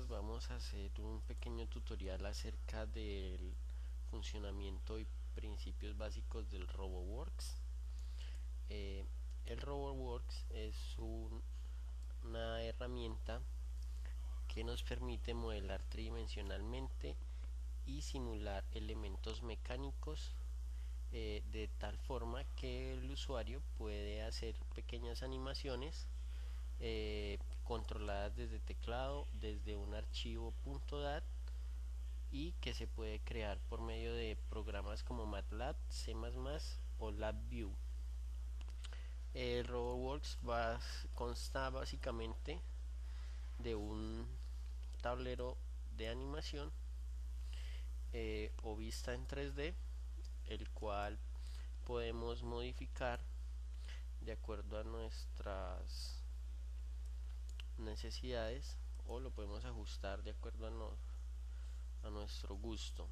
podcast vamos a hacer un pequeño tutorial acerca del funcionamiento y principios básicos del RoboWorks. Eh, el RoboWorks es una herramienta que nos permite modelar tridimensionalmente y simular elementos mecánicos de tal forma que el usuario puede hacer pequeñas animaciones controladas desde teclado, desde un archivo .dat, y que se puede crear por medio de programas como MATLAB, C++ o LabVIEW. El RoboWorks consta básicamente de un tablero de animación o vista en 3D, el cual podemos modificar de acuerdo a nuestras necesidades, o lo podemos ajustar de acuerdo a nuestro gusto.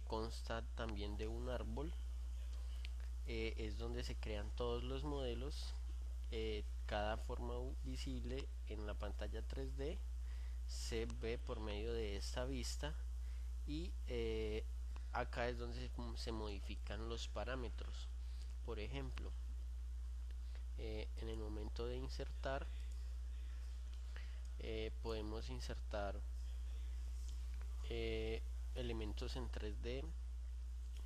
Consta también de un árbol, es donde se crean todos los modelos. Cada forma visible en la pantalla 3D se ve por medio de esta vista, y acá es donde se modifican los parámetros. Por ejemplo, en el momento de insertar, podemos insertar elementos en 3D,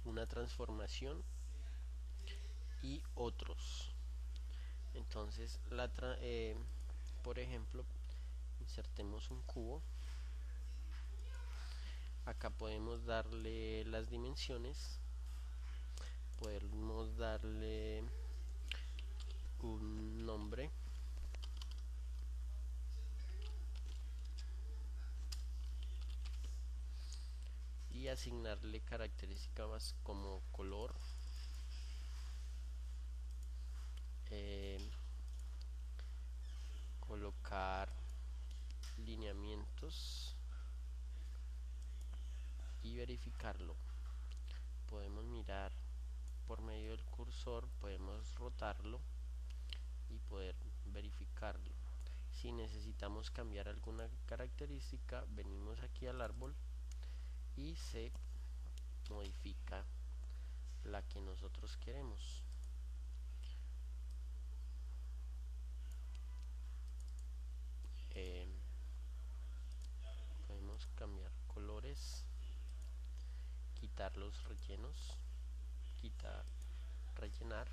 una transformación y otros. Entonces por ejemplo, insertemos un cubo. Acá podemos darle las dimensiones, podemos darle un nombre y asignarle características como color, colocar lineamientos y verificarlo. Podemos mirar por medio del cursor, podemos rotarlo y poder verificarlo. Si necesitamos cambiar alguna característica, venimos aquí al árbol y se modifica la que nosotros queremos. Podemos cambiar colores, quitar los rellenos, rellenar.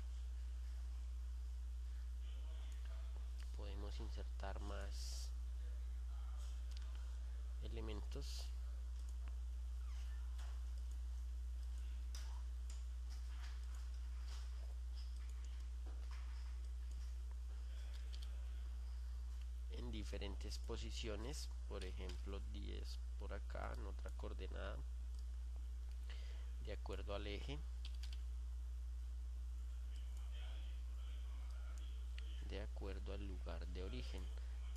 Podemos insertar más elementos. En diferentes posiciones, por ejemplo 10 por acá en otra coordenada, de acuerdo al eje, de acuerdo al lugar de origen.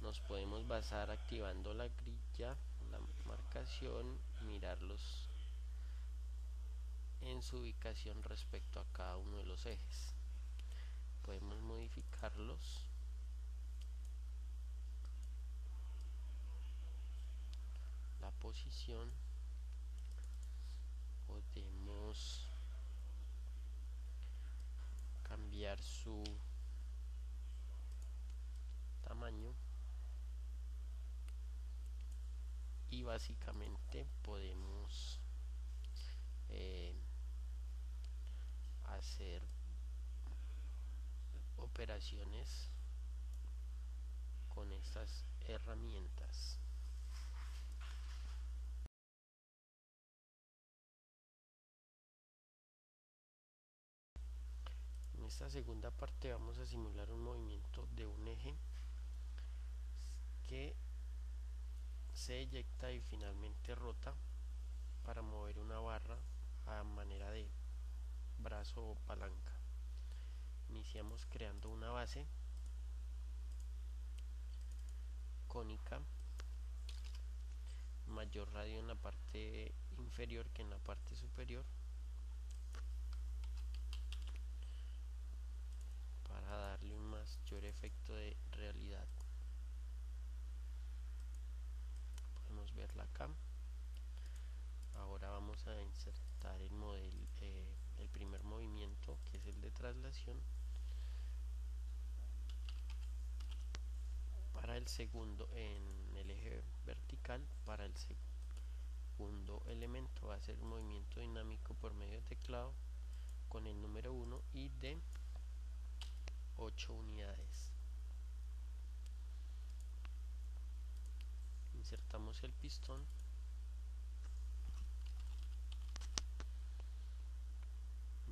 Nos podemos basar activando la grilla, la marcación, mirarlos en su ubicación respecto a cada uno de los ejes. Podemos modificarlos, la posición, podemos cambiar su tamaño, y básicamente podemos hacer operaciones con estas herramientas. En esta segunda parte vamos a simular un movimiento de un eje que se eyecta y finalmente rota para mover una barra a manera de brazo o palanca. Iniciamos creando una base cónica, mayor radio en la parte inferior que en la parte superior, para darle un mayor efecto de realidad. podemos verla acá. Ahora vamos a insertar el primer movimiento, que es el de traslación, para el segundo en el eje vertical. Para el segundo elemento va a ser un movimiento dinámico por medio de teclado con el número 1 y de 8 unidades. Insertamos el pistón,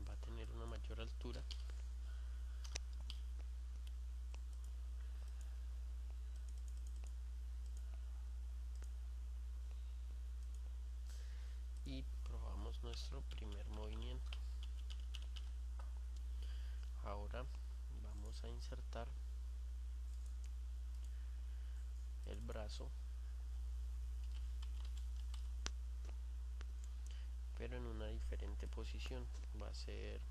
va a tener una mayor altura, y probamos nuestro primer movimiento. Ahora vamos a insertar el brazo, pero en una diferente posición. Va a ser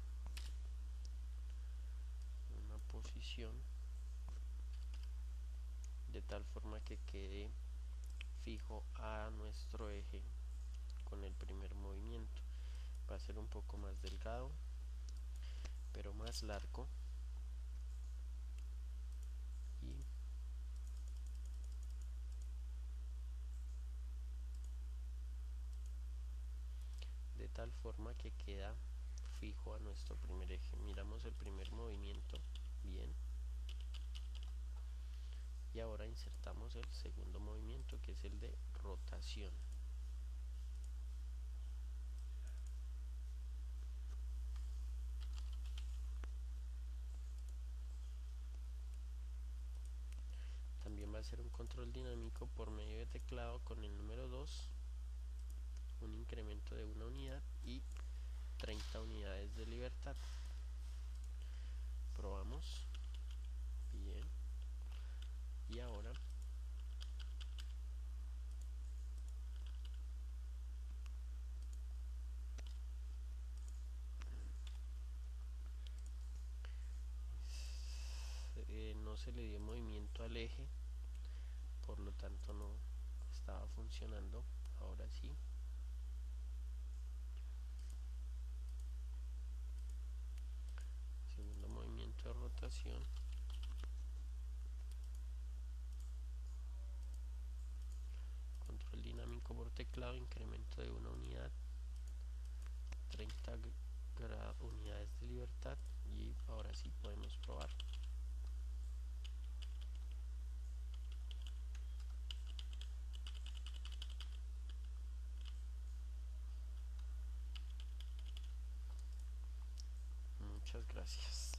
una posición de tal forma que quede fijo a nuestro eje con el primer movimiento. Va a ser un poco más delgado, pero más largo, y de tal forma que queda fijo a nuestro primer eje. Miramos el primer movimiento bien, y ahora insertamos el segundo movimiento, que es el de rotación. También va a ser un control dinámico por medio de teclado con el número 2, un incremento de 1 unidad y 30 unidades de libertad. Probamos bien, y ahora no se le dio movimiento al eje, por lo tanto no estaba funcionando. Ahora sí, segundo movimiento de rotación, control dinámico por teclado, incremento de 1 unidad, 30 unidades de libertad, y ahora sí podemos probar. Muchas gracias.